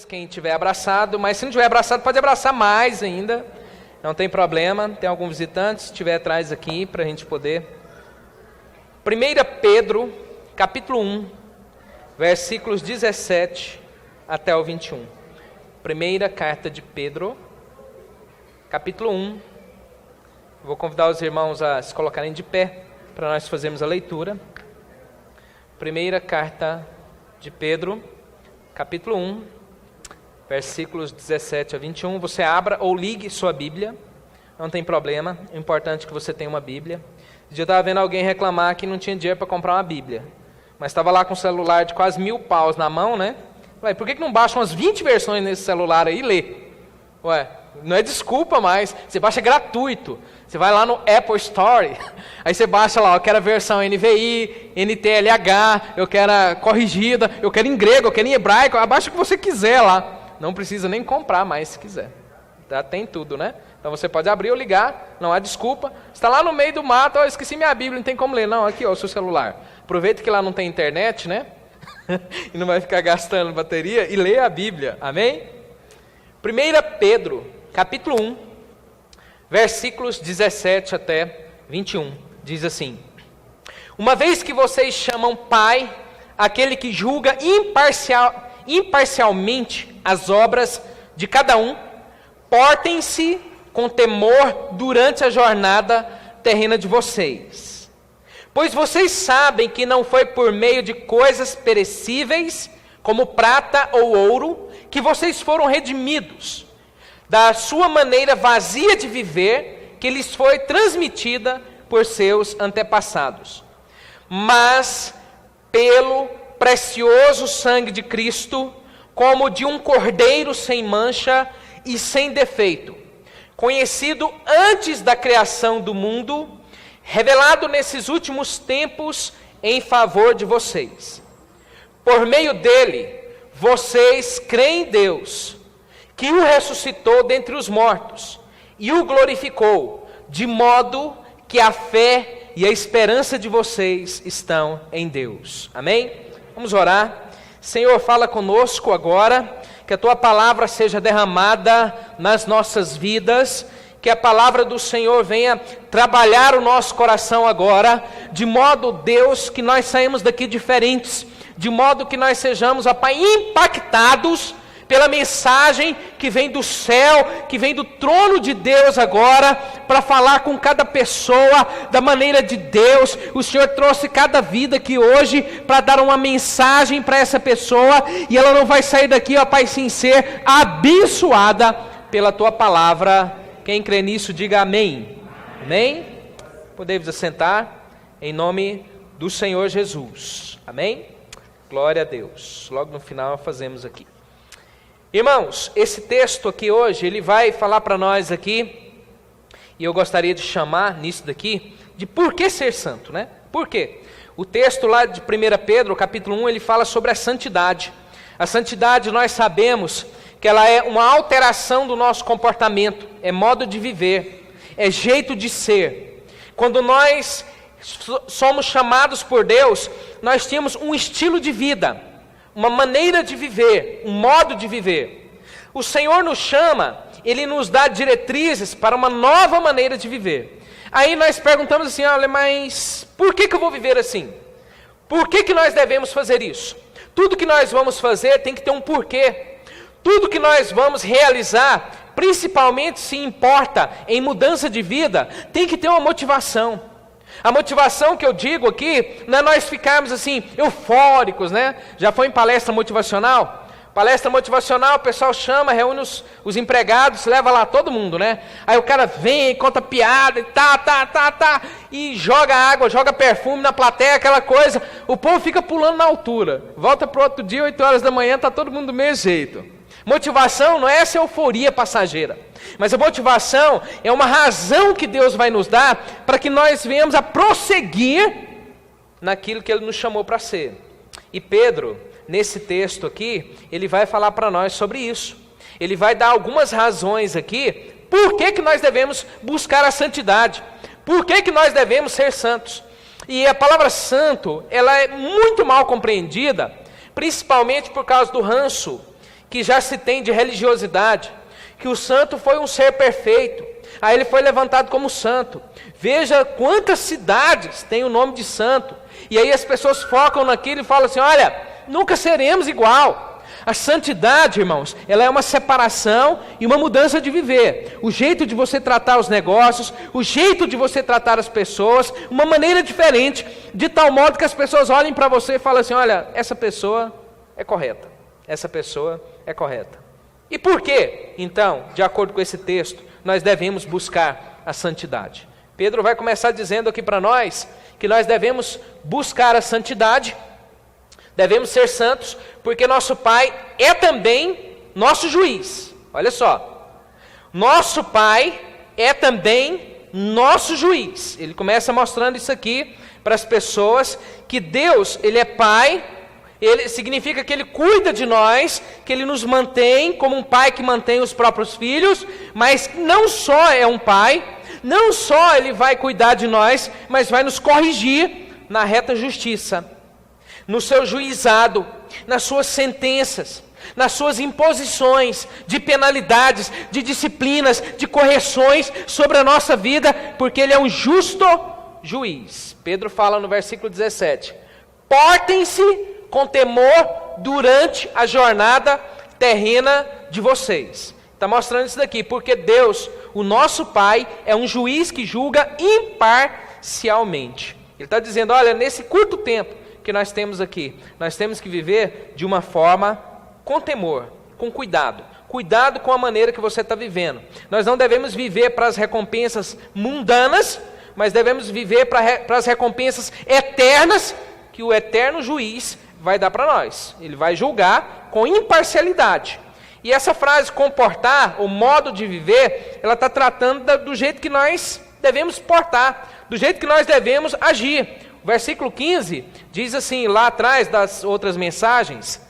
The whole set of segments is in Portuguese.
Quem tiver abraçado, mas se não tiver abraçado, pode abraçar mais ainda, não tem problema. Tem algum visitante, se estiver atrás aqui, para a gente poder. 1 Pedro, capítulo 1, versículos 17 até o 21. Primeira carta de Pedro, capítulo 1. Vou convidar os irmãos a se colocarem de pé, para nós fazermos a leitura. Primeira carta de Pedro, capítulo 1. Versículos 17 a 21, você abra ou ligue sua Bíblia, não tem problema, é importante que você tenha uma Bíblia. Eu estava vendo alguém reclamar que não tinha dinheiro para comprar uma Bíblia, mas estava lá com um celular de quase 1000 paus na mão, né? Falei, por que não baixa umas 20 versões nesse celular aí e lê? Ué, não é desculpa mais, você baixa gratuito. Você vai lá no Apple Store, aí você baixa lá, eu quero a versão NVI, NTLH, eu quero a corrigida, eu quero em grego, eu quero em hebraico, abaixa o que você quiser lá. Não precisa nem comprar mais se quiser. Já tem tudo, né? Então você pode abrir ou ligar, não há desculpa. Está lá no meio do mato, esqueci minha Bíblia, não tem como ler. Não, aqui ó, o seu celular. Aproveita que lá não tem internet, né? E não vai ficar gastando bateria e lê a Bíblia, amém? 1 Pedro, capítulo 1, versículos 17 até 21, diz assim: uma vez que vocês chamam Pai, aquele que julga imparcialmente as obras de cada um, portem-se com temor durante a jornada terrena de vocês. Pois vocês sabem que não foi por meio de coisas perecíveis, como prata ou ouro, que vocês foram redimidos da sua maneira vazia de viver, que lhes foi transmitida por seus antepassados, mas pelo precioso sangue de Cristo, como de um cordeiro sem mancha e sem defeito, conhecido antes da criação do mundo, revelado nesses últimos tempos em favor de vocês. Por meio dele, vocês creem em Deus, que o ressuscitou dentre os mortos e o glorificou, de modo que a fé e a esperança de vocês estão em Deus. Amém? Vamos orar. Senhor, fala conosco agora, que a Tua palavra seja derramada nas nossas vidas, que a palavra do Senhor venha trabalhar o nosso coração agora, de modo, Deus, que nós saímos daqui diferentes, de modo que nós sejamos, ó Pai, impactados pela mensagem que vem do céu, que vem do trono de Deus agora, para falar com cada pessoa da maneira de Deus. O Senhor trouxe cada vida aqui hoje para dar uma mensagem para essa pessoa, e ela não vai sair daqui, ó Pai, sem ser abençoada pela Tua palavra. Quem crê nisso, diga amém. Amém? Podemos assentar em nome do Senhor Jesus. Amém? Glória a Deus. Logo no final fazemos aqui. Irmãos, esse texto aqui hoje, ele vai falar para nós aqui, e eu gostaria de chamar nisso daqui, de por que ser santo, né? Por quê? O texto lá de 1 Pedro, capítulo 1, ele fala sobre a santidade. A santidade, nós sabemos que ela é uma alteração do nosso comportamento, é modo de viver, é jeito de ser. Quando nós somos chamados por Deus, nós temos um estilo de vida, uma maneira de viver, um modo de viver. O Senhor nos chama, Ele nos dá diretrizes para uma nova maneira de viver. Aí nós perguntamos assim, olha, mas por que eu vou viver assim? Por que nós devemos fazer isso? Tudo que nós vamos fazer tem que ter um porquê. Tudo que nós vamos realizar, principalmente se importa em mudança de vida, tem que ter uma motivação. A motivação que eu digo aqui, não é nós ficarmos assim, eufóricos, né? Já foi em palestra motivacional? Palestra motivacional, o pessoal chama, reúne os empregados, leva lá todo mundo, né? Aí o cara vem, conta piada, e joga água, joga perfume na plateia, aquela coisa. O povo fica pulando na altura. Volta para o outro dia, 8 horas da manhã, está todo mundo do mesmo jeito. Motivação não é essa euforia passageira, mas a motivação é uma razão que Deus vai nos dar para que nós venhamos a prosseguir naquilo que Ele nos chamou para ser. E Pedro, nesse texto aqui, ele vai falar para nós sobre isso. Ele vai dar algumas razões aqui, por que nós devemos buscar a santidade, por que nós devemos ser santos. E a palavra santo, ela é muito mal compreendida, principalmente por causa do ranço que já se tem de religiosidade, que o santo foi um ser perfeito, aí ele foi levantado como santo. Veja quantas cidades têm o nome de santo, e aí as pessoas focam naquilo e falam assim, olha, nunca seremos igual. A santidade, irmãos, ela é uma separação e uma mudança de viver. O jeito de você tratar os negócios, o jeito de você tratar as pessoas, uma maneira diferente, de tal modo que as pessoas olhem para você e falem assim, olha, essa pessoa é correta, essa pessoa é correta. E por quê, então, de acordo com esse texto, nós devemos buscar a santidade? Pedro vai começar dizendo aqui para nós, que nós devemos buscar a santidade, devemos ser santos, porque nosso Pai é também nosso juiz. Olha só, nosso Pai é também nosso juiz. Ele começa mostrando isso aqui para as pessoas, que Deus, Ele é Pai, Ele significa que Ele cuida de nós, que Ele nos mantém como um pai que mantém os próprios filhos, mas não só é um pai, não só Ele vai cuidar de nós, mas vai nos corrigir na reta justiça, no seu juizado, nas suas sentenças, nas suas imposições de penalidades, de disciplinas, de correções sobre a nossa vida, porque Ele é um justo juiz. Pedro fala no versículo 17, portem-se com temor durante a jornada terrena de vocês. Está mostrando isso daqui, porque Deus, o nosso Pai, é um juiz que julga imparcialmente. Ele está dizendo, olha, nesse curto tempo que nós temos aqui, nós temos que viver de uma forma com temor, com cuidado. Cuidado com a maneira que você está vivendo. Nós não devemos viver para as recompensas mundanas, mas devemos viver para as recompensas eternas, que o eterno juiz vai dar para nós. Ele vai julgar com imparcialidade. E essa frase, comportar, o modo de viver, ela está tratando do jeito que nós devemos portar, do jeito que nós devemos agir. O versículo 15 diz assim, lá atrás das outras mensagens,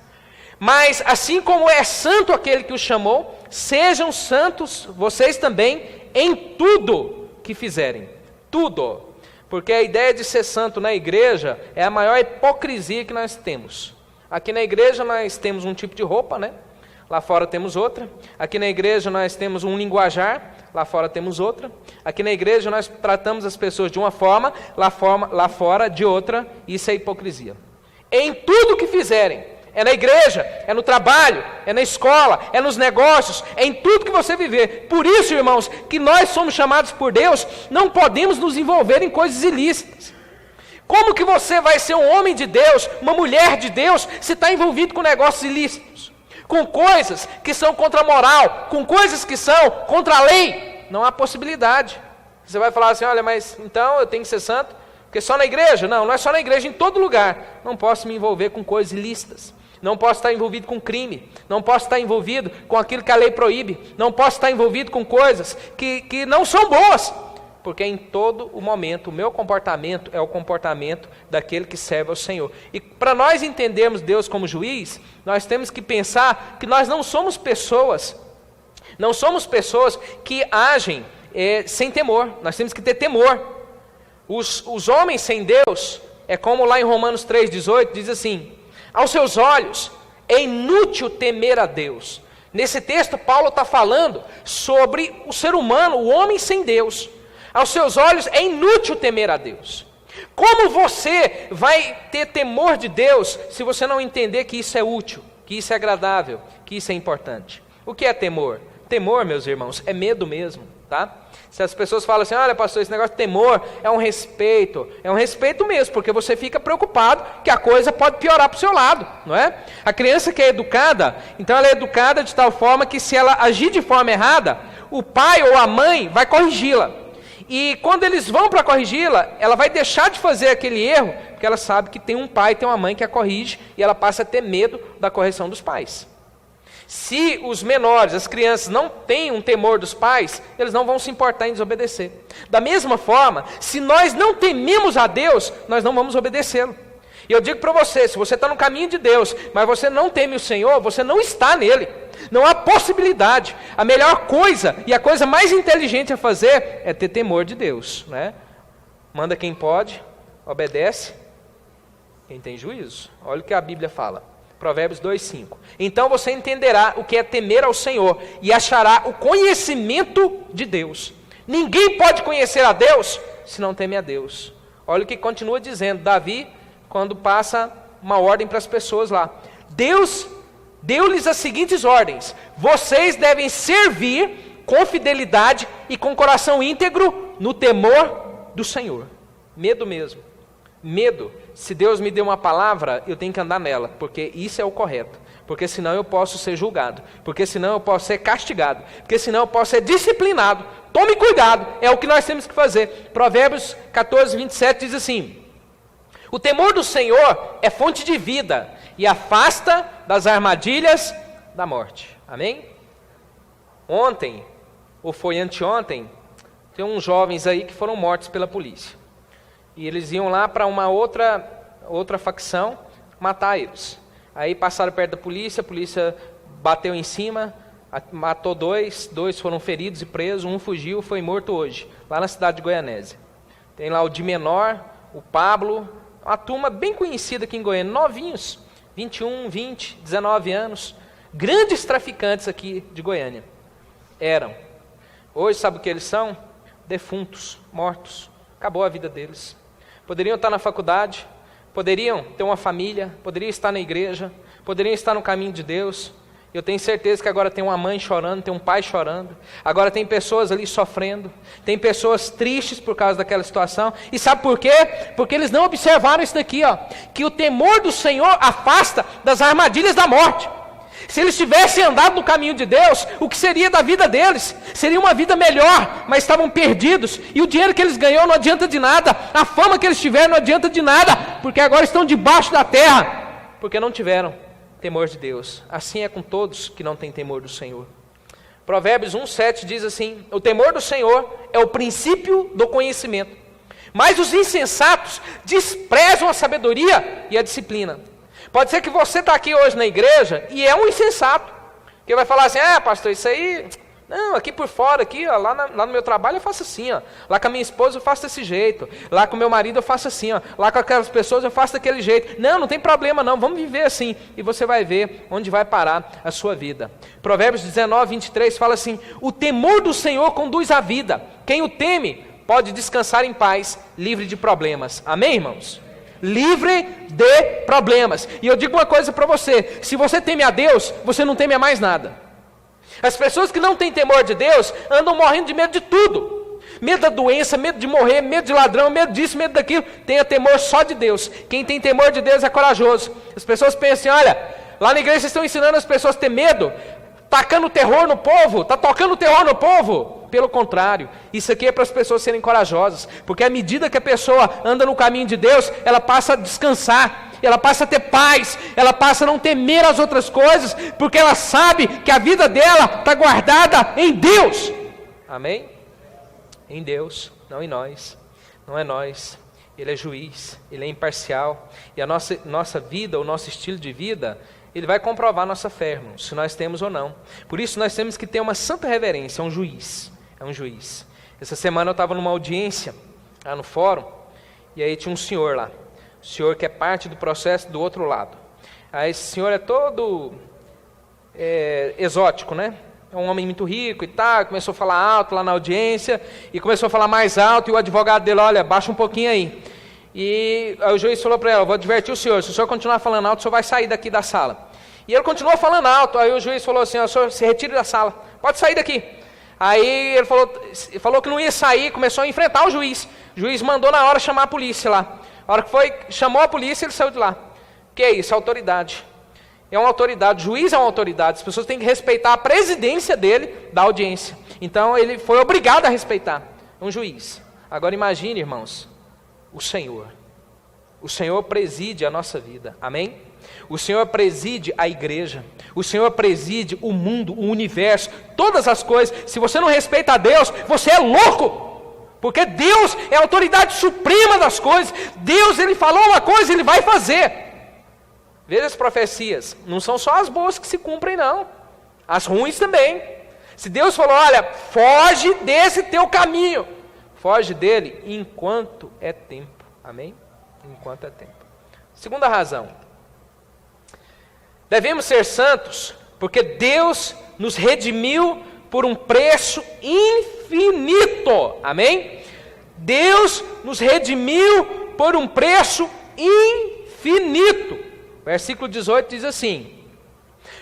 mas assim como é santo aquele que os chamou, sejam santos vocês também em tudo que fizerem. Tudo. Porque a ideia de ser santo na igreja é a maior hipocrisia que nós temos. Aqui na igreja nós temos um tipo de roupa, né? Lá fora temos outra. Aqui na igreja nós temos um linguajar, lá fora temos outra. Aqui na igreja nós tratamos as pessoas de uma forma, lá fora de outra. Isso é hipocrisia. Em tudo que fizerem, é na igreja, é no trabalho, é na escola, é nos negócios, é em tudo que você viver. Por isso, irmãos, que nós somos chamados por Deus, não podemos nos envolver em coisas ilícitas. Como que você vai ser um homem de Deus, uma mulher de Deus, se está envolvido com negócios ilícitos? Com coisas que são contra a moral, com coisas que são contra a lei? Não há possibilidade. Você vai falar assim, olha, mas então eu tenho que ser santo? Porque só na igreja? Não, não é só na igreja, em todo lugar. Não posso me envolver com coisas ilícitas. Não posso estar envolvido com crime. Não posso estar envolvido com aquilo que a lei proíbe. Não posso estar envolvido com coisas que não são boas. Porque em todo o momento, o meu comportamento é o comportamento daquele que serve ao Senhor. E para nós entendermos Deus como juiz, nós temos que pensar que nós não somos pessoas que agem sem temor. Nós temos que ter temor. Os homens sem Deus, é como lá em Romanos 3,18, diz assim, aos seus olhos é inútil temer a Deus. Nesse texto, Paulo está falando sobre o ser humano, o homem sem Deus. Aos seus olhos é inútil temer a Deus. Como você vai ter temor de Deus se você não entender que isso é útil, que isso é agradável, que isso é importante? O que é temor? Temor, meus irmãos, é medo mesmo, tá? Se as pessoas falam assim, olha pastor, esse negócio de temor é um respeito mesmo, porque você fica preocupado que a coisa pode piorar para o seu lado, não é? A criança que é educada, então ela é educada de tal forma que se ela agir de forma errada, o pai ou a mãe vai corrigi-la. E quando eles vão para corrigi-la, ela vai deixar de fazer aquele erro, porque ela sabe que tem um pai, tem uma mãe que a corrige, e ela passa a ter medo da correção dos pais. Se os menores, as crianças, não têm um temor dos pais, eles não vão se importar em desobedecer. Da mesma forma, se nós não tememos a Deus, nós não vamos obedecê-lo. E eu digo para você, se você está no caminho de Deus, mas você não teme o Senhor, você não está nele. Não há possibilidade. A melhor coisa e a coisa mais inteligente a fazer é ter temor de Deus, né? Manda quem pode, obedece quem tem juízo. Olha o que a Bíblia fala. Provérbios 2:5. Então você entenderá o que é temer ao Senhor e achará o conhecimento de Deus. Ninguém pode conhecer a Deus se não teme a Deus. Olha o que continua dizendo Davi, quando passa uma ordem para as pessoas lá. Deus deu-lhes as seguintes ordens: vocês devem servir com fidelidade e com coração íntegro no temor do Senhor. Medo mesmo. Medo. Se Deus me deu uma palavra, eu tenho que andar nela, porque isso é o correto. Porque senão eu posso ser julgado. Porque senão eu posso ser castigado. Porque senão eu posso ser disciplinado. Tome cuidado, é o que nós temos que fazer. Provérbios 14:27 diz assim: o temor do Senhor é fonte de vida e afasta das armadilhas da morte. Amém? Ontem, ou foi anteontem, tem uns jovens aí que foram mortos pela polícia. E eles iam lá para uma outra facção matar eles. Aí passaram perto da polícia, a polícia bateu em cima, matou dois foram feridos e presos, um fugiu, foi morto hoje, lá na cidade de Goianésia. Tem lá o de menor, o Pablo, uma turma bem conhecida aqui em Goiânia, novinhos, 21, 20, 19 anos, grandes traficantes aqui de Goiânia. Eram. Hoje sabe o que eles são? Defuntos, mortos. Acabou a vida deles. Poderiam estar na faculdade, poderiam ter uma família, poderiam estar na igreja, poderiam estar no caminho de Deus. Eu tenho certeza que agora tem uma mãe chorando, tem um pai chorando. Agora tem pessoas ali sofrendo. Tem pessoas tristes por causa daquela situação. E sabe por quê? Porque eles não observaram isso daqui, ó, que o temor do Senhor afasta das armadilhas da morte. Se eles tivessem andado no caminho de Deus, o que seria da vida deles? Seria uma vida melhor, mas estavam perdidos. E o dinheiro que eles ganhou não adianta de nada. A fama que eles tiveram não adianta de nada, porque agora estão debaixo da terra, porque não tiveram temor de Deus. Assim é com todos que não têm temor do Senhor. Provérbios 1:7 diz assim: o temor do Senhor é o princípio do conhecimento, mas os insensatos desprezam a sabedoria e a disciplina. Pode ser que você está aqui hoje na igreja e é um insensato, que vai falar assim: pastor, isso aí, não, aqui por fora, aqui, ó, lá no meu trabalho eu faço assim, ó, lá com a minha esposa eu faço desse jeito, lá com o meu marido eu faço assim, ó, lá com aquelas pessoas eu faço daquele jeito. Não tem problema não, vamos viver assim, e você vai ver onde vai parar a sua vida. Provérbios 19:23 fala assim: o temor do Senhor conduz à vida, quem o teme pode descansar em paz, livre de problemas. Amém, irmãos? Livre de problemas. E eu digo uma coisa para você: se você teme a Deus, você não teme a mais nada. As pessoas que não têm temor de Deus andam morrendo de medo de tudo. Medo da doença, medo de morrer, medo de ladrão, medo disso, medo daquilo. Tenha temor só de Deus. Quem tem temor de Deus é corajoso. As pessoas pensam: olha, lá na igreja vocês estão ensinando as pessoas a ter medo, tacando terror no povo, está tocando terror no povo. Pelo contrário, isso aqui é para as pessoas serem corajosas, porque à medida que a pessoa anda no caminho de Deus, ela passa a descansar, ela passa a ter paz, ela passa a não temer as outras coisas, porque ela sabe que a vida dela está guardada em Deus. Amém? Em Deus, não em nós. Não é nós. Ele é juiz, Ele é imparcial, e a nossa vida, o nosso estilo de vida, Ele vai comprovar a nossa fé, irmãos, se nós temos ou não. Por isso nós temos que ter uma santa reverência a um juiz. É um juiz. Essa semana eu estava numa audiência, lá no fórum, e aí tinha um senhor lá. O senhor que é parte do processo do outro lado. Aí esse senhor é todo exótico, né? É um homem muito rico e tal, começou a falar alto lá na audiência, e começou a falar mais alto, e o advogado dele: olha, baixa um pouquinho aí. E aí o juiz falou para ela: vou advertir o senhor, se o senhor continuar falando alto, o senhor vai sair daqui da sala. E ele continuou falando alto. Aí o juiz falou assim: o senhor se retire da sala, pode sair daqui. Aí ele falou que não ia sair, começou a enfrentar o juiz. O juiz mandou na hora chamar a polícia lá. A hora que chamou a polícia, ele saiu de lá. Que é isso? Autoridade. É uma autoridade, o juiz é uma autoridade. As pessoas têm que respeitar a presidência dele, da audiência. Então ele foi obrigado a respeitar. É um juiz. Agora imagine, irmãos, o Senhor. O Senhor preside a nossa vida. Amém? O Senhor preside a igreja. O Senhor preside o mundo, o universo, todas as coisas. Se você não respeita a Deus, você é louco. Porque Deus é a autoridade suprema das coisas. Deus, Ele falou uma coisa, Ele vai fazer. Veja as profecias. Não são só as boas que se cumprem, não. As ruins também. Se Deus falou: olha, foge desse teu caminho, foge dele enquanto é tempo. Amém? Enquanto é tempo. Segunda razão. Devemos ser santos, porque Deus nos redimiu por um preço infinito. Amém? Deus nos redimiu por um preço infinito. Versículo 18 diz assim: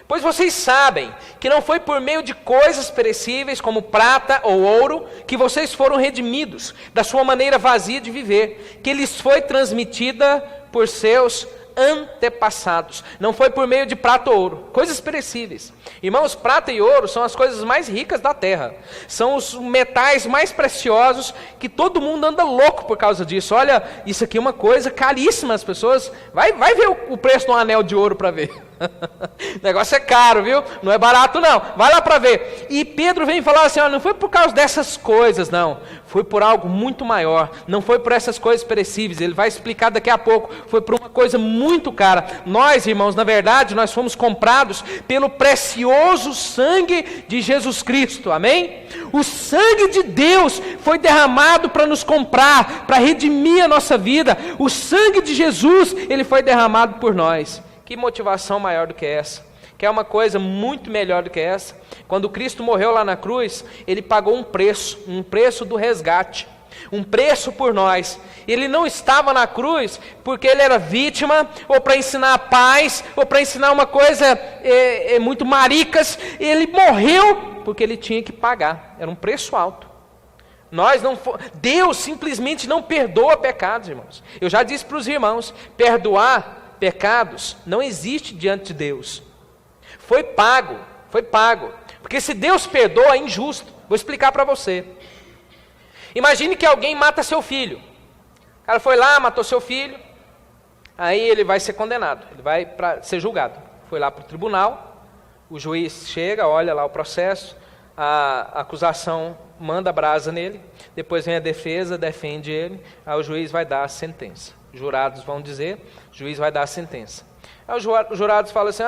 pois vocês sabem que não foi por meio de coisas perecíveis como prata ou ouro que vocês foram redimidos da sua maneira vazia de viver, que lhes foi transmitida por seus antepassados. Não foi por meio de prata ou ouro, coisas perecíveis. Irmãos, prata e ouro são as coisas mais ricas da terra. São os metais mais preciosos que todo mundo anda louco por causa disso. Olha, isso aqui é uma coisa caríssima. As pessoas... Vai ver o preço de um anel de ouro para ver. O negócio é caro, viu? Não é barato não. Vai lá para ver. E Pedro vem falar assim, ó, não foi por causa dessas coisas, não. Foi por algo muito maior. Não foi por essas coisas perecíveis. Ele vai explicar daqui a pouco. Foi por uma coisa muito cara. Nós, irmãos, na verdade, nós fomos comprados pelo precioso sangue de Jesus Cristo. Amém? O sangue de Deus foi derramado para nos comprar, para redimir a nossa vida. O sangue de Jesus, ele foi derramado por nós. Que motivação maior do que essa? Quer uma coisa muito melhor do que essa? Quando Cristo morreu lá na cruz, Ele pagou um preço do resgate, um preço por nós. Ele não estava na cruz porque Ele era vítima, ou para ensinar a paz, ou para ensinar uma coisa muito maricas. Ele morreu porque Ele tinha que pagar, era um preço alto. Deus simplesmente não perdoa pecados, irmãos. Eu já disse para os irmãos, perdoar pecados não existe diante de Deus. Foi pago. Porque se Deus perdoa, é injusto. Vou explicar para você. Imagine que alguém mata seu filho. O cara foi lá, matou seu filho. Aí ele vai ser condenado. Ele vai ser julgado. Foi lá para o tribunal. O juiz chega, olha lá o processo. A acusação manda brasa nele. Depois vem a defesa, defende ele. Aí o juiz vai dar a sentença. Os jurados vão dizer, o juiz vai dar a sentença. Aí os jurados falam assim,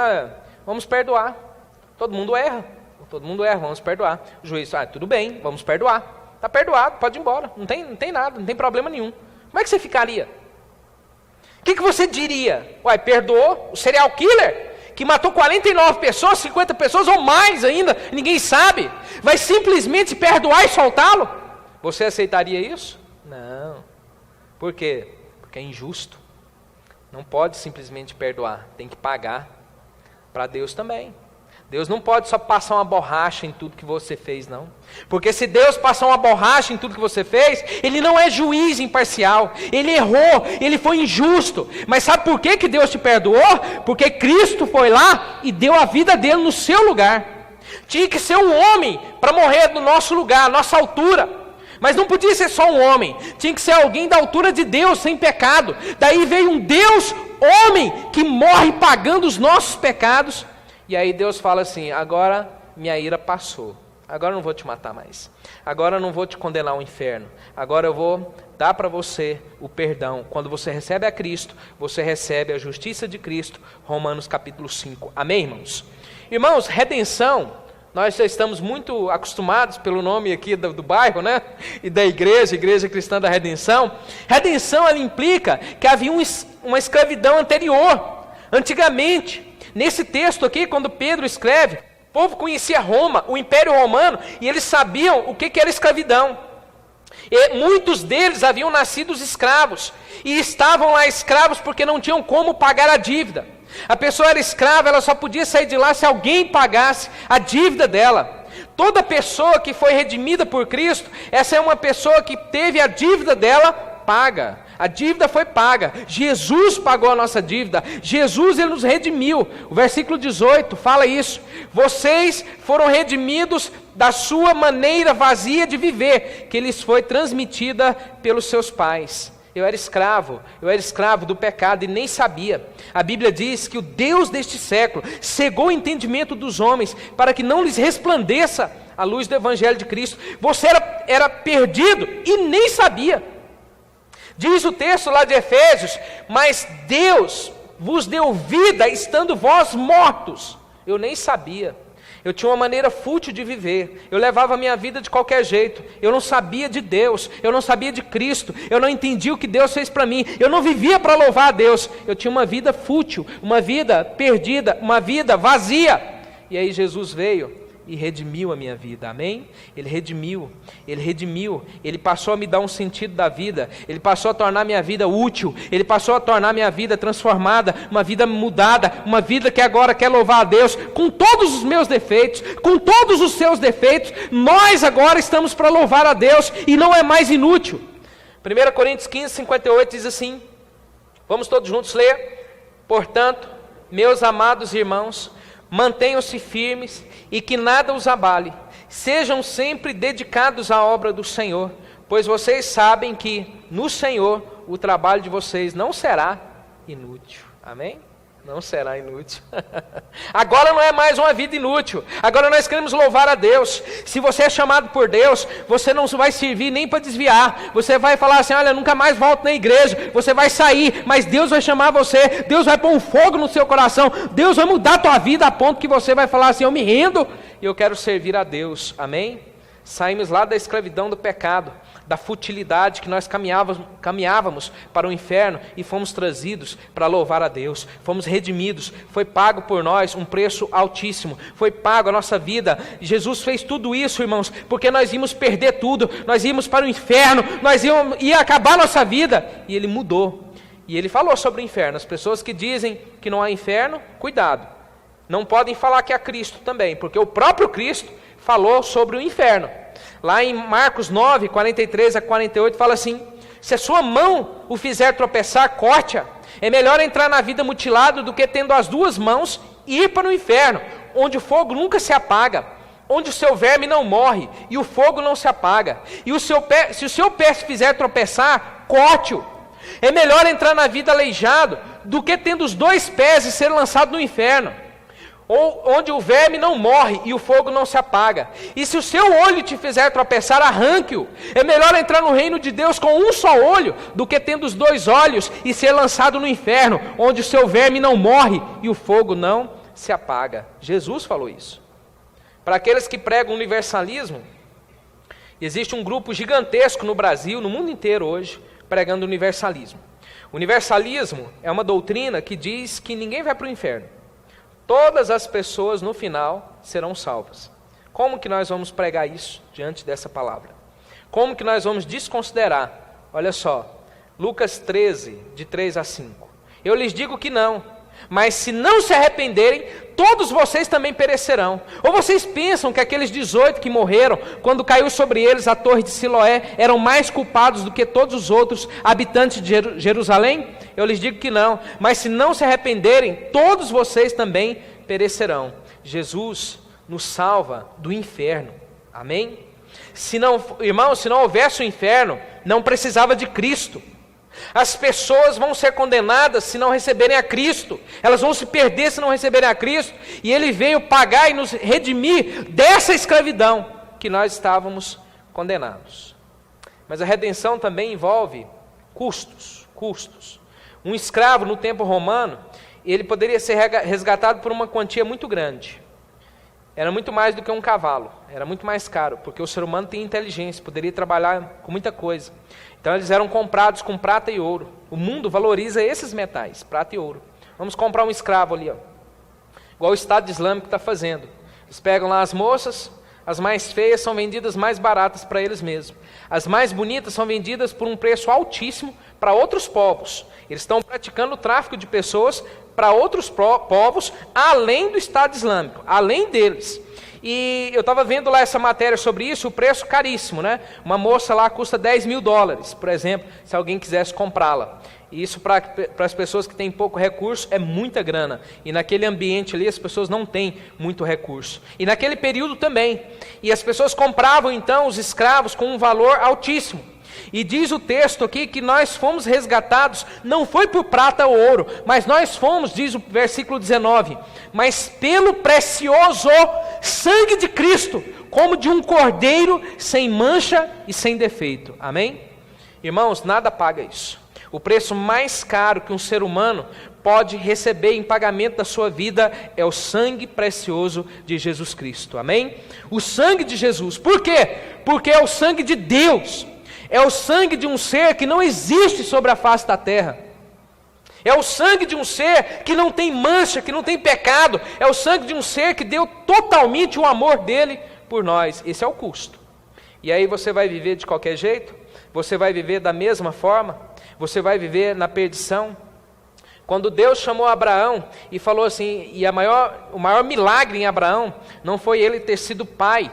vamos perdoar. Todo mundo erra, vamos perdoar. O juiz, tudo bem, vamos perdoar. Está perdoado, pode ir embora, não tem nada, não tem problema nenhum. Como é que você ficaria? O que você diria? Perdoou o serial killer, que matou 49 pessoas, 50 pessoas ou mais ainda, ninguém sabe. Vai simplesmente perdoar e soltá-lo? Você aceitaria isso? Não. Por quê? Porque é injusto. Não pode simplesmente perdoar, tem que pagar. Para Deus também. Deus não pode só passar uma borracha em tudo que você fez, não. Porque se Deus passar uma borracha em tudo que você fez, Ele não é juiz imparcial. Ele errou, Ele foi injusto. Mas sabe por que Deus te perdoou? Porque Cristo foi lá e deu a vida dele no seu lugar. Tinha que ser um homem para morrer no nosso lugar, nossa altura. Mas não podia ser só um homem, tinha que ser alguém da altura de Deus, sem pecado. Daí veio um Deus, homem, que morre pagando os nossos pecados. E aí Deus fala assim, agora minha ira passou, agora eu não vou te matar mais, agora eu não vou te condenar ao inferno, agora eu vou dar para você o perdão. Quando você recebe a Cristo, você recebe a justiça de Cristo. Romanos capítulo 5, amém, irmãos? Irmãos, redenção... Nós já estamos muito acostumados pelo nome aqui do bairro, né? E da Igreja Cristã da Redenção. Redenção, ela implica que havia uma escravidão anterior. Antigamente, nesse texto aqui, quando Pedro escreve, o povo conhecia Roma, o Império Romano, e eles sabiam o que era escravidão. E muitos deles haviam nascido escravos, e estavam lá escravos porque não tinham como pagar a dívida. A pessoa era escrava, ela só podia sair de lá se alguém pagasse a dívida dela. Toda pessoa que foi redimida por Cristo, essa é uma pessoa que teve a dívida dela paga. A dívida foi paga. Jesus pagou a nossa dívida. Jesus, Ele nos redimiu. O versículo 18 fala isso. Vocês foram redimidos da sua maneira vazia de viver, que lhes foi transmitida pelos seus pais. Eu era escravo do pecado e nem sabia. A Bíblia diz que o Deus deste século cegou o entendimento dos homens para que não lhes resplandeça a luz do Evangelho de Cristo. Você era perdido e nem sabia. Diz o texto lá de Efésios, mas Deus vos deu vida estando vós mortos. Eu nem sabia. Eu tinha uma maneira fútil de viver. Eu levava a minha vida de qualquer jeito. Eu não sabia de Deus. Eu não sabia de Cristo. Eu não entendia o que Deus fez para mim. Eu não vivia para louvar a Deus. Eu tinha uma vida fútil, uma vida perdida, uma vida vazia. E aí Jesus veio e redimiu a minha vida, amém? Ele redimiu, Ele passou a me dar um sentido da vida, Ele passou a tornar minha vida útil, Ele passou a tornar minha vida transformada, uma vida mudada, uma vida que agora quer louvar a Deus, com todos os meus defeitos, com todos os seus defeitos, nós agora estamos para louvar a Deus, e não é mais inútil. 1 Coríntios 15, 58 diz assim, vamos todos juntos ler, portanto, meus amados irmãos, mantenham-se firmes e que nada os abale. Sejam sempre dedicados à obra do Senhor, pois vocês sabem que no Senhor o trabalho de vocês não será inútil. Amém? Não será inútil. Agora não é mais uma vida inútil. Agora nós queremos louvar a Deus. Se você é chamado por Deus, você não vai servir nem para desviar. Você vai falar assim, olha, nunca mais volto na igreja. Você vai sair, mas Deus vai chamar você. Deus vai pôr um fogo no seu coração. Deus vai mudar a tua vida a ponto que você vai falar assim, eu me rendo e eu quero servir a Deus. Amém? Saímos lá da escravidão do pecado, da futilidade que nós caminhávamos para o inferno e fomos trazidos para louvar a Deus. Fomos redimidos, foi pago por nós um preço altíssimo, foi pago a nossa vida. Jesus fez tudo isso, irmãos, porque nós íamos perder tudo, nós íamos para o inferno, ia acabar a nossa vida, e Ele mudou. E Ele falou sobre o inferno. As pessoas que dizem que não há inferno, cuidado, não podem falar que há Cristo também, porque o próprio Cristo falou sobre o inferno. Lá em Marcos 9, 43 a 48, fala assim, se a sua mão o fizer tropeçar, corte-a. É melhor entrar na vida mutilado do que tendo as duas mãos e ir para o inferno, onde o fogo nunca se apaga, onde o seu verme não morre e o fogo não se apaga. E se o seu pé se fizer tropeçar, corte-o. É melhor entrar na vida aleijado do que tendo os dois pés e ser lançado no inferno, onde o verme não morre e o fogo não se apaga. E se o seu olho te fizer tropeçar, arranque-o. É melhor entrar no reino de Deus com um só olho, do que tendo os dois olhos e ser lançado no inferno, onde o seu verme não morre e o fogo não se apaga. Jesus falou isso. Para aqueles que pregam universalismo, existe um grupo gigantesco no Brasil, no mundo inteiro hoje, pregando universalismo. Universalismo é uma doutrina que diz que ninguém vai para o inferno. Todas as pessoas no final serão salvas. Como que nós vamos pregar isso diante dessa palavra? Como que nós vamos desconsiderar? Olha só, Lucas 13, de 3 a 5. Eu lhes digo que não, mas se não se arrependerem, todos vocês também perecerão. Ou vocês pensam que aqueles 18 que morreram, quando caiu sobre eles a torre de Siloé, eram mais culpados do que todos os outros habitantes de Jerusalém? Eu lhes digo que não, mas se não se arrependerem, todos vocês também perecerão. Jesus nos salva do inferno, amém? Irmãos, se não houvesse o inferno, não precisava de Cristo. As pessoas vão ser condenadas se não receberem a Cristo, elas vão se perder se não receberem a Cristo, e Ele veio pagar e nos redimir dessa escravidão que nós estávamos condenados. Mas a redenção também envolve custos. Um escravo no tempo romano, ele poderia ser resgatado por uma quantia muito grande. Era muito mais do que um cavalo, era muito mais caro, porque o ser humano tem inteligência, poderia trabalhar com muita coisa. Então eles eram comprados com prata e ouro. O mundo valoriza esses metais, prata e ouro. Vamos comprar um escravo ali, ó. Igual o Estado Islâmico está fazendo. Eles pegam lá as moças, as mais feias são vendidas mais baratas para eles mesmos. As mais bonitas são vendidas por um preço altíssimo para outros povos. Eles estão praticando o tráfico de pessoas para outros povos, além do Estado Islâmico, além deles. E eu estava vendo lá essa matéria sobre isso, o preço caríssimo, né? Uma moça lá custa $10.000, por exemplo, se alguém quisesse comprá-la. E isso para as pessoas que têm pouco recurso é muita grana. E naquele ambiente ali as pessoas não têm muito recurso. E naquele período também. E as pessoas compravam então os escravos com um valor altíssimo. E diz o texto aqui que nós fomos resgatados, não foi por prata ou ouro, mas nós fomos, diz o versículo 19, mas pelo precioso sangue de Cristo, como de um cordeiro sem mancha e sem defeito. Amém? Irmãos, nada paga isso. O preço mais caro que um ser humano pode receber em pagamento da sua vida é o sangue precioso de Jesus Cristo, amém? O sangue de Jesus, por quê? Porque é o sangue de Deus, é o sangue de um ser que não existe sobre a face da terra, é o sangue de um ser que não tem mancha, que não tem pecado, é o sangue de um ser que deu totalmente o amor dele por nós. Esse é o custo. E aí você vai viver de qualquer jeito? Você vai viver da mesma forma? Você vai viver na perdição? Quando Deus chamou Abraão e falou assim, e o maior milagre em Abraão não foi ele ter sido pai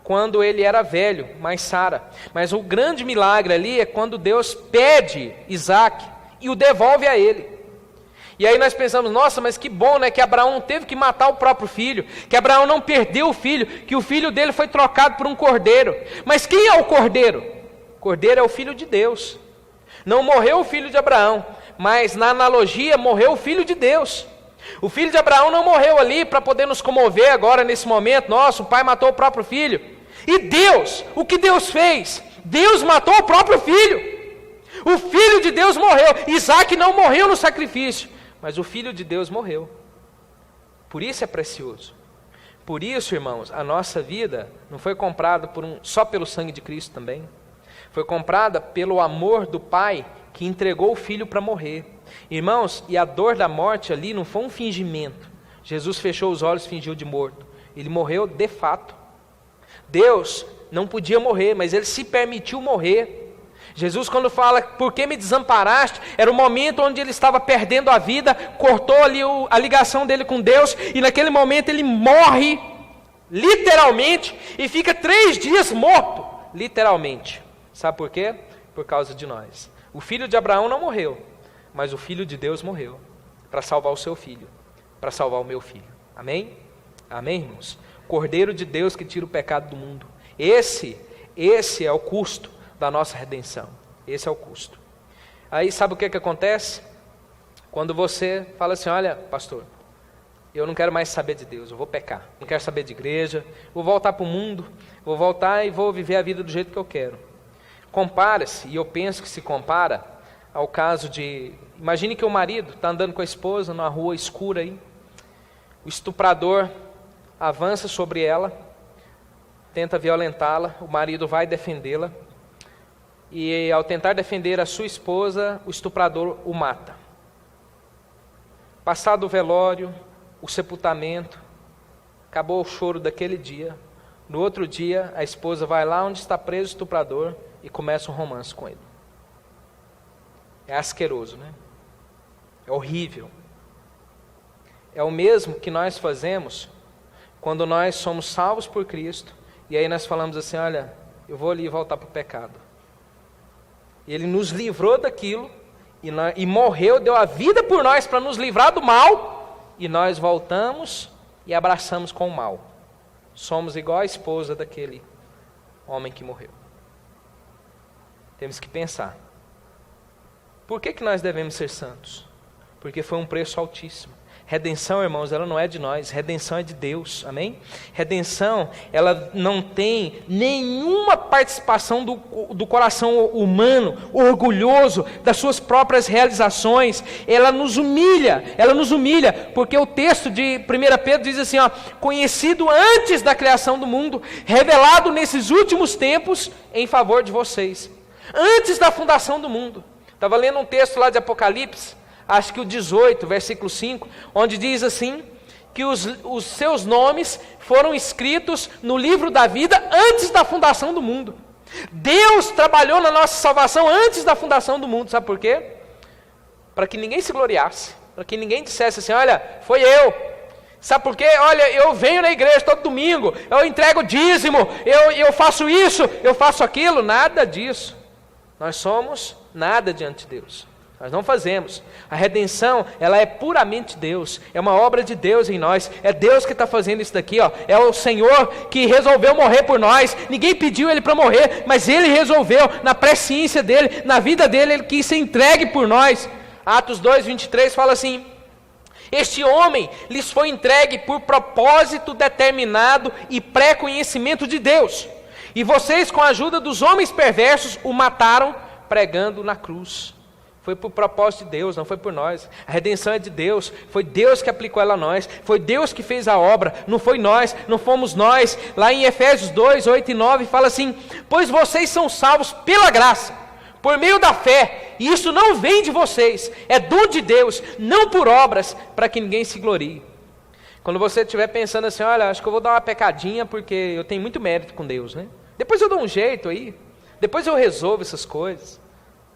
quando ele era velho, mas Sara. Mas o grande milagre ali é quando Deus pede Isaac e o devolve a ele. E aí nós pensamos, nossa, mas que bom, né, que Abraão não teve que matar o próprio filho, que Abraão não perdeu o filho, que o filho dele foi trocado por um cordeiro. Mas quem é o cordeiro? O cordeiro é o filho de Deus. Não morreu o filho de Abraão, mas na analogia morreu o filho de Deus. O filho de Abraão não morreu ali para poder nos comover agora nesse momento, nossa, o pai matou o próprio filho. E Deus, o que Deus fez? Deus matou o próprio filho. O filho de Deus morreu. Isaac não morreu no sacrifício, mas o Filho de Deus morreu. Por isso é precioso. Por isso, irmãos, a nossa vida não foi comprada só pelo sangue de Cristo também. Foi comprada pelo amor do Pai que entregou o Filho para morrer. Irmãos, e a dor da morte ali não foi um fingimento. Jesus fechou os olhos e fingiu de morto. Ele morreu de fato. Deus não podia morrer, mas Ele se permitiu morrer. Jesus, quando fala, por que me desamparaste? Era o momento onde ele estava perdendo a vida, cortou ali a ligação dele com Deus, e naquele momento ele morre, literalmente, e fica 3 dias morto, literalmente. Sabe por quê? Por causa de nós. O filho de Abraão não morreu, mas o Filho de Deus morreu, para salvar o seu filho, para salvar o meu filho. Amém? Amém, irmãos? Cordeiro de Deus que tira o pecado do mundo. Esse é o custo da nossa redenção. Esse é o custo. Aí sabe o que acontece? Quando você fala assim, olha, pastor, eu não quero mais saber de Deus, eu vou pecar, não quero saber de igreja, vou voltar para o mundo, vou voltar e vou viver a vida do jeito que eu quero. Compara-se, e eu penso que se compara ao caso de, imagine que o marido está andando com a esposa numa rua escura aí, o estuprador avança sobre ela, tenta violentá-la, o marido vai defendê-la, e ao tentar defender a sua esposa, o estuprador o mata. Passado o velório, o sepultamento, acabou o choro daquele dia. No outro dia, a esposa vai lá onde está preso o estuprador e começa um romance com ele. É asqueroso, né? É horrível. É o mesmo que nós fazemos quando nós somos salvos por Cristo, e aí nós falamos assim, olha, eu vou ali voltar para o pecado. Ele nos livrou daquilo, e morreu, deu a vida por nós para nos livrar do mal, e nós voltamos e abraçamos com o mal. Somos igual a esposa daquele homem que morreu. Temos que pensar, por que nós devemos ser santos? Porque foi um preço altíssimo. Redenção, irmãos, ela não é de nós, redenção é de Deus, amém? Redenção, ela não tem nenhuma participação do coração humano, orgulhoso das suas próprias realizações. Ela nos humilha, porque o texto de 1 Pedro diz assim, ó, conhecido antes da criação do mundo, revelado nesses últimos tempos em favor de vocês. Antes da fundação do mundo. Estava lendo um texto lá de Apocalipse, acho que o 18, versículo 5, onde diz assim, que os seus nomes foram escritos no livro da vida antes da fundação do mundo. Deus trabalhou na nossa salvação antes da fundação do mundo, sabe por quê? Para que ninguém se gloriasse, para que ninguém dissesse assim, olha, foi eu. Sabe por quê? Olha, eu venho na igreja todo domingo, eu entrego dízimo, eu faço isso, eu faço aquilo, nada disso. Nós somos nada diante de Deus. Nós não fazemos. A redenção, ela é puramente Deus. É uma obra de Deus em nós. É Deus que está fazendo isso daqui, ó. É o Senhor que resolveu morrer por nós. Ninguém pediu Ele para morrer, mas Ele resolveu, na presciência dEle, na vida dEle, Ele quis ser entregue por nós. Atos 2, 23 fala assim, este homem lhes foi entregue por propósito determinado e pré-conhecimento de Deus. E vocês, com a ajuda dos homens perversos, o mataram pregando na cruz. Foi por propósito de Deus, não foi por nós. A redenção é de Deus, foi Deus que aplicou ela a nós, foi Deus que fez a obra, não foi nós, não fomos nós. Lá em Efésios 2, 8 e 9 fala assim: pois vocês são salvos pela graça, por meio da fé, e isso não vem de vocês, é dom de Deus, não por obras, para que ninguém se glorie. Quando você estiver pensando assim, olha, acho que eu vou dar uma pecadinha porque eu tenho muito mérito com Deus, né? Depois eu dou um jeito aí, depois eu resolvo essas coisas.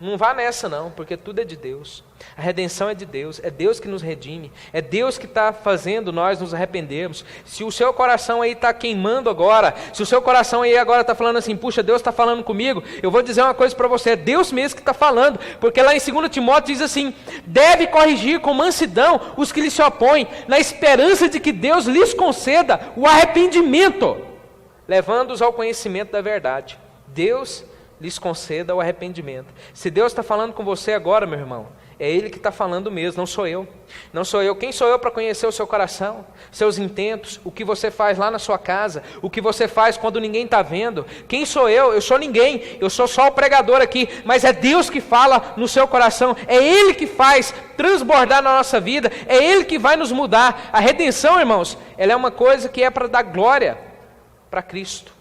Não vá nessa não, porque tudo é de Deus. A redenção é de Deus, é Deus que nos redime, é Deus que está fazendo nós nos arrependermos. Se o seu coração aí está queimando agora, se o seu coração aí agora está falando assim, puxa, Deus está falando comigo, eu vou dizer uma coisa para você, é Deus mesmo que está falando, porque lá em 2 Timóteo diz assim, deve corrigir com mansidão os que lhe se opõem, na esperança de que Deus lhes conceda o arrependimento, levando-os ao conhecimento da verdade. Deus lhes conceda o arrependimento. Se Deus está falando com você agora, meu irmão, é Ele que está falando mesmo, não sou eu. Não sou eu. Quem sou eu para conhecer o seu coração, seus intentos, o que você faz lá na sua casa, o que você faz quando ninguém está vendo? Quem sou eu? Eu sou ninguém, eu sou só o pregador aqui, mas é Deus que fala no seu coração, é Ele que faz transbordar na nossa vida, é Ele que vai nos mudar. A redenção, irmãos, ela é uma coisa que é para dar glória para Cristo.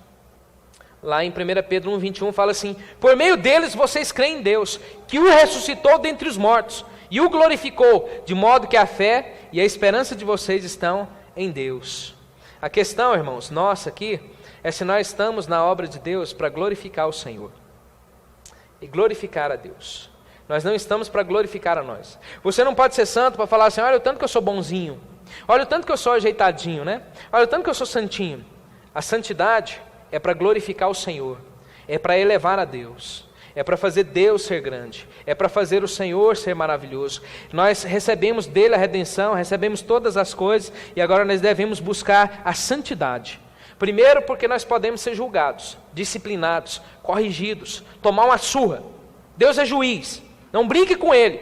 Lá em 1 Pedro 1,21 fala assim, por meio deles vocês creem em Deus, que o ressuscitou dentre os mortos, e o glorificou, de modo que a fé e a esperança de vocês estão em Deus. A questão, irmãos, nossa aqui, é se nós estamos na obra de Deus para glorificar o Senhor, e glorificar a Deus. Nós não estamos para glorificar a nós. Você não pode ser santo para falar assim, olha o tanto que eu sou bonzinho, olha o tanto que eu sou ajeitadinho, né? Olha o tanto que eu sou santinho. A santidade é para glorificar o Senhor, é para elevar a Deus, é para fazer Deus ser grande, é para fazer o Senhor ser maravilhoso. Nós recebemos dele a redenção, recebemos todas as coisas, e agora nós devemos buscar a santidade. Primeiro, porque nós podemos ser julgados, disciplinados, corrigidos, tomar uma surra. Deus é juiz, não brinque com ele.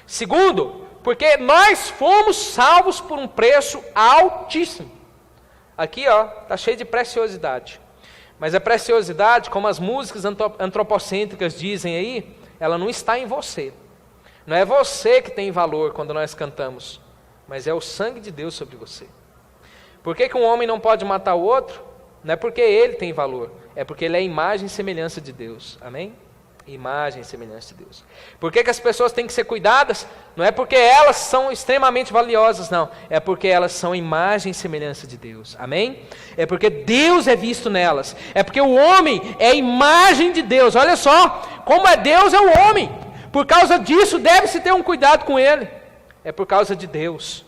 Segundo, porque nós fomos salvos por um preço altíssimo. Aqui, ó, está cheio de preciosidade. Mas a preciosidade, como as músicas antropocêntricas dizem aí, ela não está em você. Não é você que tem valor quando nós cantamos, mas é o sangue de Deus sobre você. Por que um homem não pode matar o outro? Não é porque ele tem valor, é porque ele é imagem e semelhança de Deus. Amém? Imagem e semelhança de Deus. Por que as pessoas têm que ser cuidadas? Não é porque elas são extremamente valiosas, não. É porque elas são imagem e semelhança de Deus. Amém? É porque Deus é visto nelas. É porque o homem é imagem de Deus. Olha só, como é Deus é o homem. Por causa disso deve-se ter um cuidado com ele. É por causa de Deus.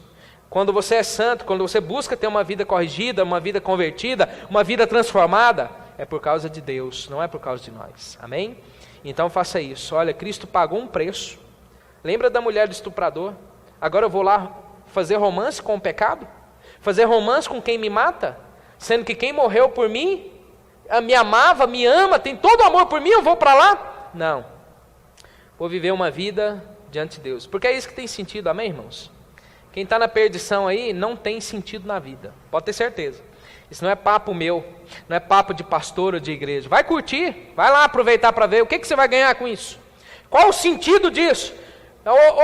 Quando você é santo, quando você busca ter uma vida corrigida, uma vida convertida, uma vida transformada, é por causa de Deus, não é por causa de nós. Amém? Então faça isso. Olha, Cristo pagou um preço. Lembra da mulher do estuprador? Agora eu vou lá fazer romance com o pecado? Fazer romance com quem me mata? Sendo que quem morreu por mim, me amava, me ama, tem todo o amor por mim, eu vou para lá? Não. Vou viver uma vida diante de Deus. Porque é isso que tem sentido, amém, irmãos? Quem está na perdição aí não tem sentido na vida. Pode ter certeza. Isso não é papo meu, não é papo de pastor ou de igreja. Vai curtir, vai lá aproveitar para ver o que você vai ganhar com isso. Qual o sentido disso?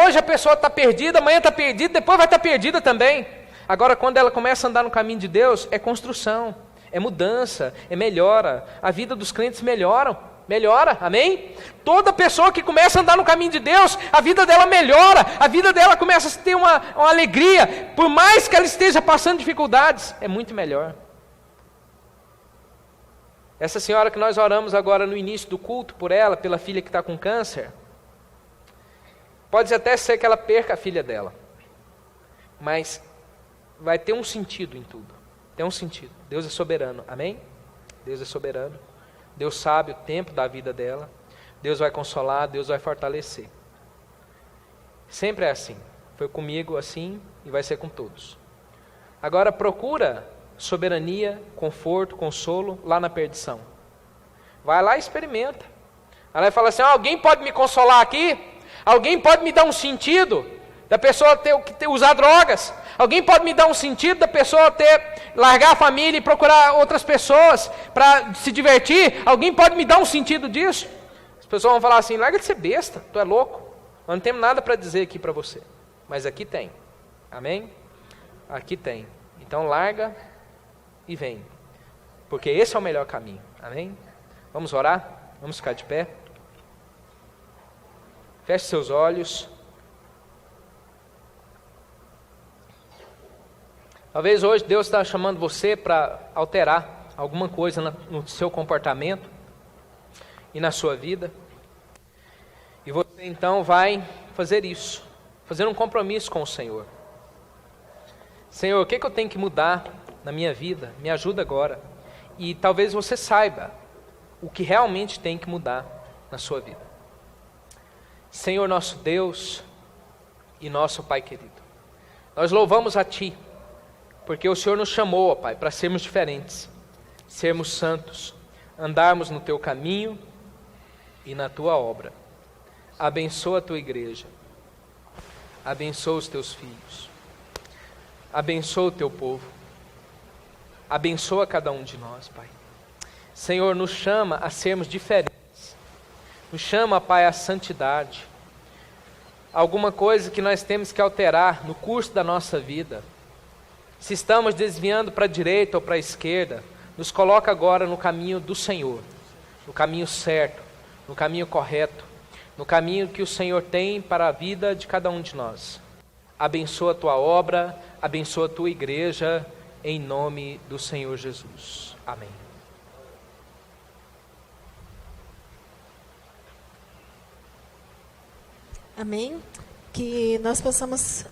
Hoje a pessoa está perdida, amanhã está perdida, depois vai estar perdida também. Agora quando ela começa a andar no caminho de Deus, é construção, é mudança, é melhora. A vida dos crentes melhora, amém? Toda pessoa que começa a andar no caminho de Deus, a vida dela melhora, a vida dela começa a ter uma alegria, por mais que ela esteja passando dificuldades, é muito melhor. Essa senhora que nós oramos agora no início do culto por ela, pela filha que está com câncer, pode até ser que ela perca a filha dela, mas vai ter um sentido em tudo, tem um sentido. Deus é soberano, amém? Deus é soberano, Deus sabe o tempo da vida dela, Deus vai consolar, Deus vai fortalecer. Sempre é assim, foi comigo assim e vai ser com todos. Agora procura soberania, conforto, consolo lá na perdição. Vai lá e experimenta. Ela vai falar assim, alguém pode me consolar aqui? Alguém pode me dar um sentido da pessoa usar drogas? Alguém pode me dar um sentido da pessoa largar a família e procurar outras pessoas para se divertir? Alguém pode me dar um sentido disso? As pessoas vão falar assim, larga de ser besta, tu é louco. Nós não temos nada para dizer aqui para você, mas aqui tem. Amém? Aqui tem. Então larga e vem, porque esse é o melhor caminho. Amém? Vamos orar? Vamos ficar de pé? Feche seus olhos. Talvez hoje Deus está chamando você para alterar alguma coisa no seu comportamento e na sua vida. E você então vai fazer isso, fazer um compromisso com o Senhor. Senhor, o que eu tenho que mudar na minha vida? Me ajuda agora. E talvez você saiba o que realmente tem que mudar na sua vida. Senhor nosso Deus e nosso Pai querido, nós louvamos a Ti, porque o Senhor nos chamou, ó Pai, para sermos diferentes, sermos santos, andarmos no Teu caminho e na Tua obra. Abençoa a Tua igreja, abençoa os Teus filhos, abençoa o Teu povo, abençoa cada um de nós, Pai. Senhor, nos chama a sermos diferentes, nos chama, Pai, à santidade, alguma coisa que nós temos que alterar no curso da nossa vida. Se estamos desviando para a direita ou para a esquerda, nos coloca agora no caminho do Senhor, no caminho certo, no caminho correto, no caminho que o Senhor tem para a vida de cada um de nós. Abençoa a Tua obra, abençoa a Tua igreja, em nome do Senhor Jesus. Amém. Amém. Que nós possamos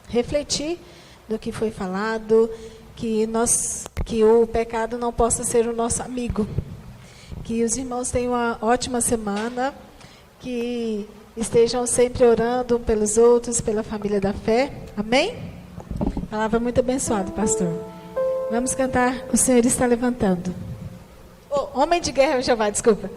refletir do que foi falado, que o pecado não possa ser o nosso amigo. Que os irmãos tenham uma ótima semana, que estejam sempre orando pelos outros, pela família da fé. Amém? Palavra muito abençoada, pastor. Vamos cantar O Senhor Está Levantando. Homem de Guerra, Jeová, desculpa.